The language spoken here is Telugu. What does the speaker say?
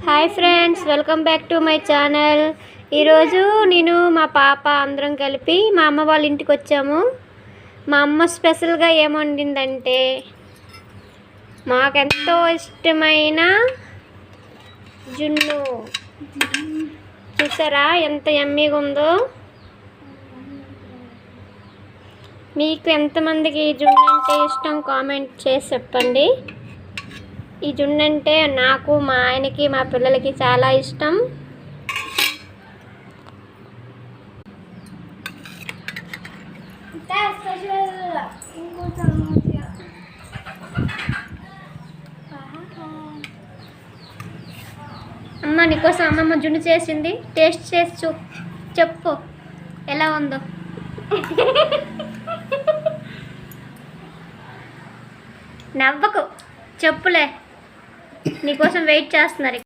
Hi friends, welcome back to my channel. ఈరోజు నేను మా పాప అందరం కలిపి మా అమ్మ వాళ్ళ ఇంటికి వచ్చాము. మా అమ్మ స్పెషల్గా ఏమండిందంటే మాకెంతో ఇష్టమైన జున్ను. చూసారా ఎంత యమ్మీగా ఉందో. మీకు ఎంతమందికి ఈ జున్ను అంటే ఇష్టం కామెంట్ చేసి చెప్పండి. ఈ జున్ను అంటే నాకు, మా ఆయనకి, మా పిల్లలకి చాలా ఇష్టం. అమ్మ నీకోసం అమ్మమ్మ జున్ను చేసింది, టేస్ట్ చేసి చెప్పు ఎలా ఉందో. నవ్వకు, చెప్పులే, నీకోసం వెయిట్ చేస్తున్నారు.